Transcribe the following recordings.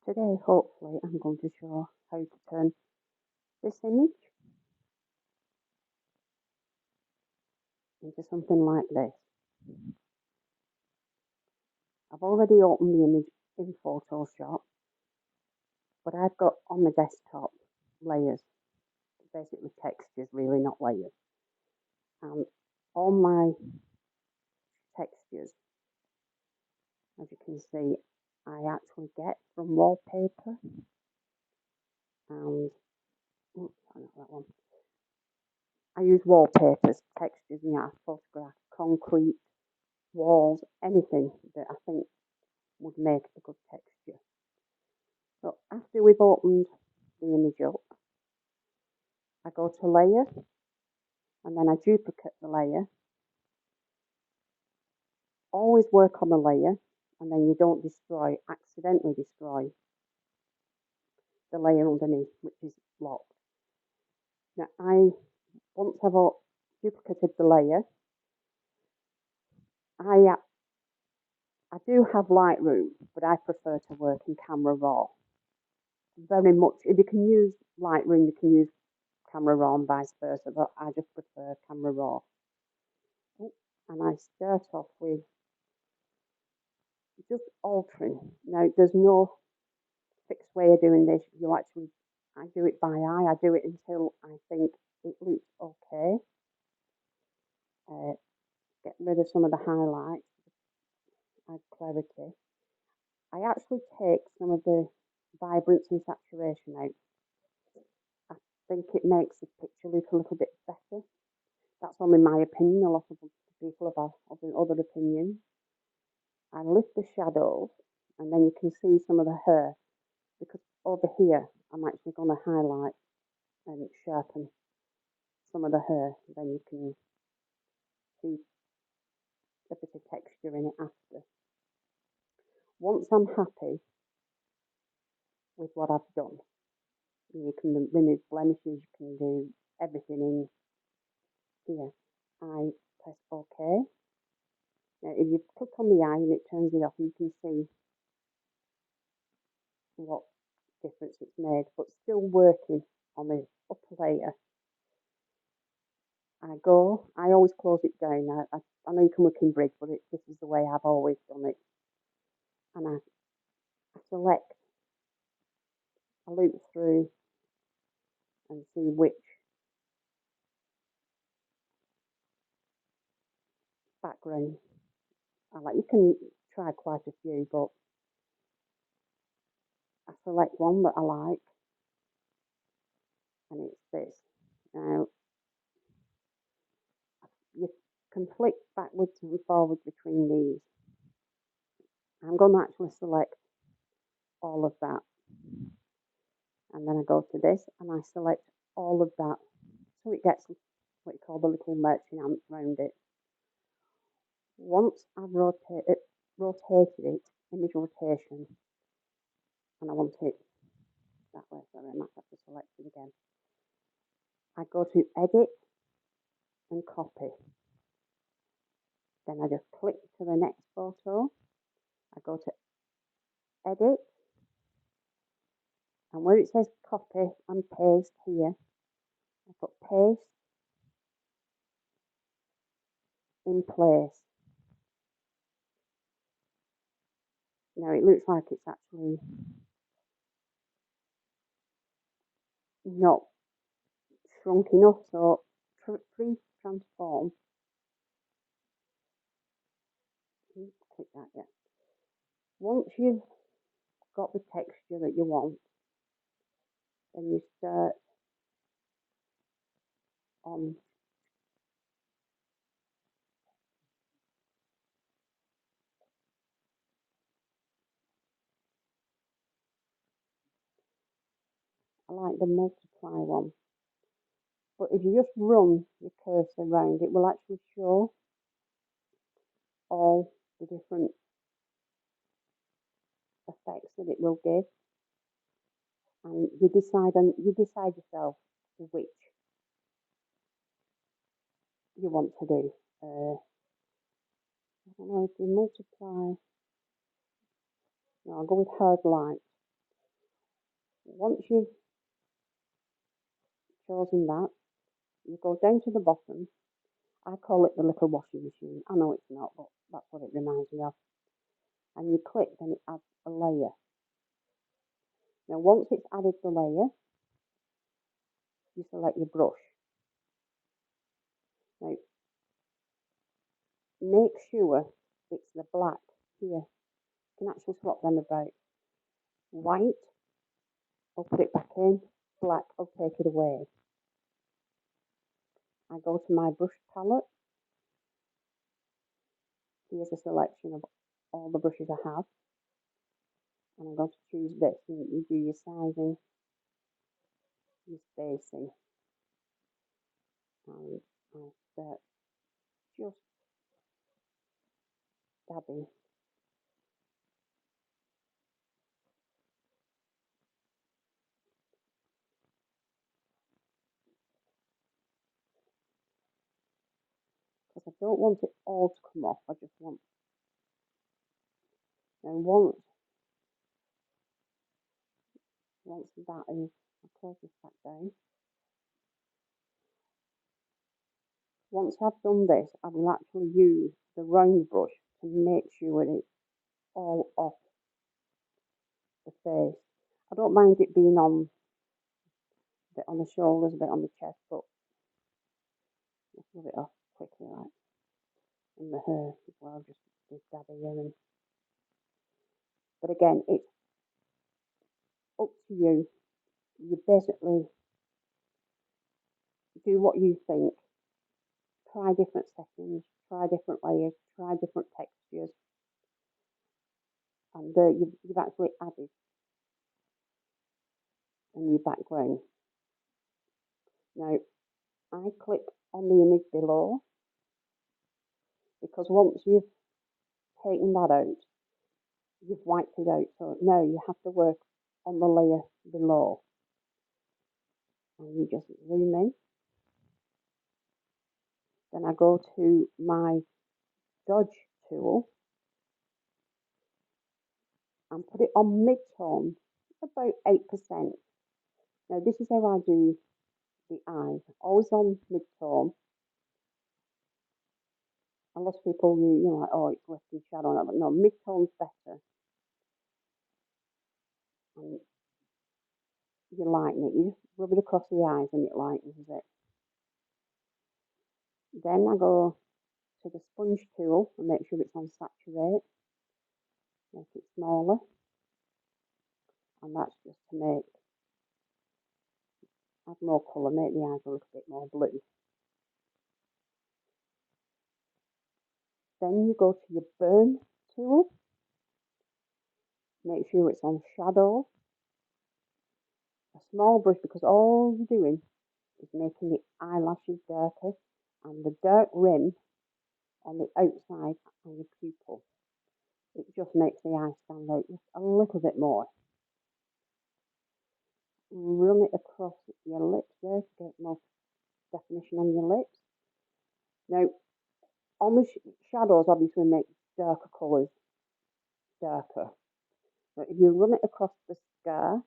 Today, hopefully, I'm going to show how to turn this image into something like this. I've already opened the image in Photoshop, but I've got on the desktop layers, basically textures, really not layers. And all my textures, as you can see, I actually get from wallpaper and oops, not that one. I use wallpapers, textures, photograph, concrete, walls, anything that I think would make a good texture. So after we've opened the image up, I go to layer and then I duplicate the layer. Always work on the layer and then you don't accidentally destroy the layer underneath, which is locked. Now once I've duplicated the layer, I do have Lightroom, but I prefer to work in Camera Raw. Very much, if you can use Lightroom, you can use Camera Raw and vice versa, but I just prefer Camera Raw. And I start off with just altering. Now, there's no fixed way of doing this. I do it by eye. I do it until I think it looks okay. Get rid of some of the highlights, add clarity. I actually take some of the vibrance and saturation out. I think it makes the picture look a little bit better. That's only my opinion. A lot of people have other opinions. I lift the shadows, and then you can see some of the hair, because over here I'm actually going to highlight and sharpen some of the hair. Then you can see a bit of texture in it after. Once I'm happy with what I've done, you can remove blemishes, you can do everything in here. I press OK. Now, if you click on the eye and it turns it off, you can see what difference it's made, but still working on the upper layer. I always close it down. I know you can work in Bridge, but this is the way I've always done it. And I select, I loop through and see which background I like. You can try quite a few, but I select one that I like, and it's this. Now, you can flick backwards and forwards between these. I'm going to actually select all of that. And then I go to this and I select all of that. So it gets what you call the little merchant ants around it. Once I've rotated it, image rotation, and I want it that way, sorry, I might have to select it again. I go to edit and copy. Then I just click to the next photo. I go to edit, and where it says copy and paste here, I put paste in place. Now it looks like it's actually not shrunk enough, so please transform. Click that, yeah. Once you've got the texture that you want, then you start on I like the multiply one. But if you just run your cursor around, it will actually show all the different effects that it will give. And you decide yourself which you want to do. I don't know if you multiply. No, I'll go with hard light. Once you've chosen that, you go down to the bottom. I call it the little washing machine. I know it's not, but that's what it reminds me of. And you click, then it adds a layer. Now, once it's added the layer, you select your brush. Now, make sure it's the black here. You can actually swap them about. White, I'll put it back in. Black, I'll take it away. I go to my brush palette. Here's a selection of all the brushes I have. And I'm going to choose this. You do your sizing, your spacing. And I'll start just dabbing. Because I don't want it all to come off. I just want. And once that is, I'll close this back down. Once I've done this, I will actually use the round brush to make sure it's all off the face. I don't mind it being on a bit on the shoulders, a bit on the chest, but just rub it off quickly, like in the hair as well, just dab here and. But again, it's up to you. You basically do what you think. Try different settings, try different layers, try different textures, and you've actually added a new background. Now, I click on the image below because once you've taken that out, you've wiped it out. So now you have to work on the layer below. And you just zoom in. Then I go to my dodge tool and put it on mid-tone, about 8%. Now this is how I do the eyes, always on mid-tone. A lot of people, like, oh, it's lifting shadow on that, but no, mid-tone's better. And you lighten it, you just rub it across the eyes and it lightens it. Then I go to the sponge tool and make sure it's on saturate, make it smaller, and that's just to add more colour, make the eyes a little bit more blue. Then you go to your burn tool, make sure it's on shadow, a small brush, because all you're doing is making the eyelashes darker and the dark rim on the outside and your pupil. It just makes the eye stand out just a little bit more. Run it across your lips there to get more definition on your lips. Now, on the shadows, obviously make darker colours darker. But if you run it across the scar,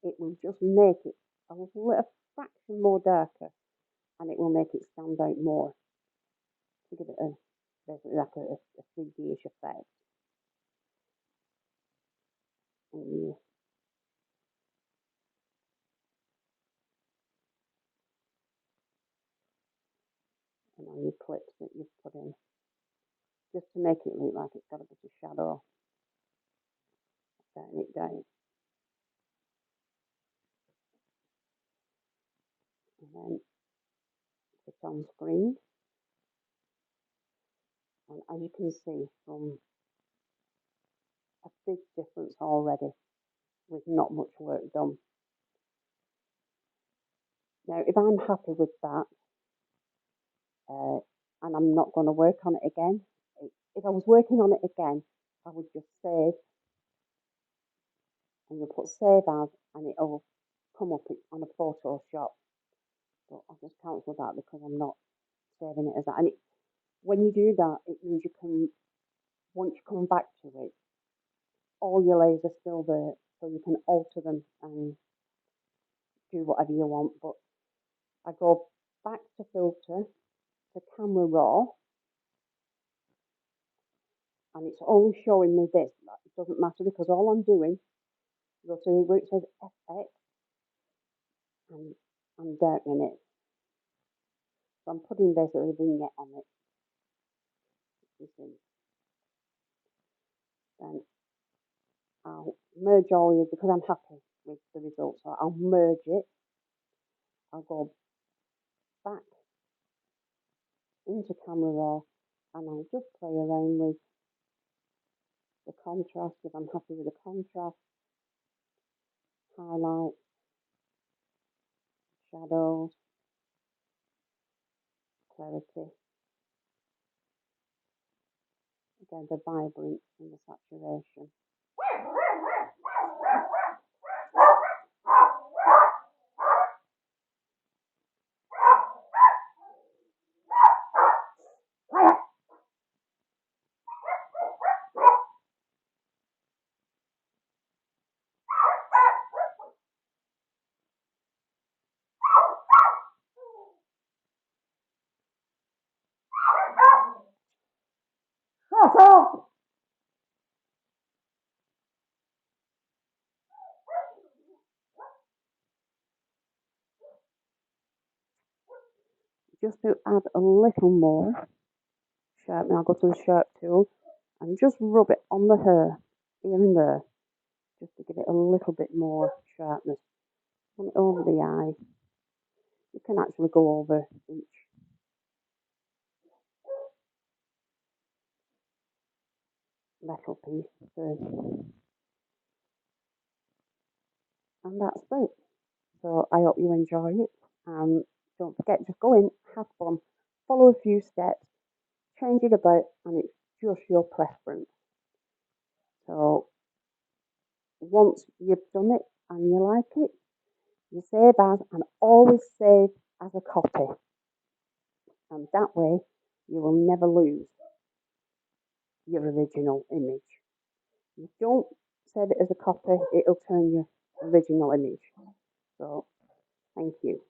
it will just make it a little fraction more darker, and it will make it stand out more to give it basically like a 3D-ish effect. And on your clips that you've put in, just to make it look like it's got a bit of shadow. Setting it down. And then it's on screen. And as you can see from a big difference already with not much work done. Now, if I'm happy with that, and I'm not going to work on it again, if I was working on it again, I would just save, and you'll put save as, and it'll come up on a Photoshop. But I'll just cancel that because I'm not saving it as that. And when you do that, it means you can, once you come back to it, all your layers are still there. so you can alter them and do whatever you want. But I go back to filter to camera raw, and it's only showing me this. It doesn't matter because all I'm doing, go to where it says FX, and I'm darkening it. So I'm putting basically a vignette on it. You see. Then I'll merge all these because I'm happy with the results. So I'll merge it. I'll go back into camera raw, and I'll just play around with the contrast if I'm happy with the contrast, highlight, shadows, clarity, again the vibrance and the saturation. Just to add a little more sharpening, I'll go to the sharp tool and just rub it on the hair here and there, just to give it a little bit more sharpness. Run it over the eye. You can actually go over each metal piece too. And that's it. So I hope you enjoy it. And don't forget, just go in, have fun, follow a few steps, change it about, and it's just your preference. So once you've done it and you like it, you save as, and always save as a copy. And that way you will never lose your original image. If you don't save it as a copy, it'll turn your original image. So thank you.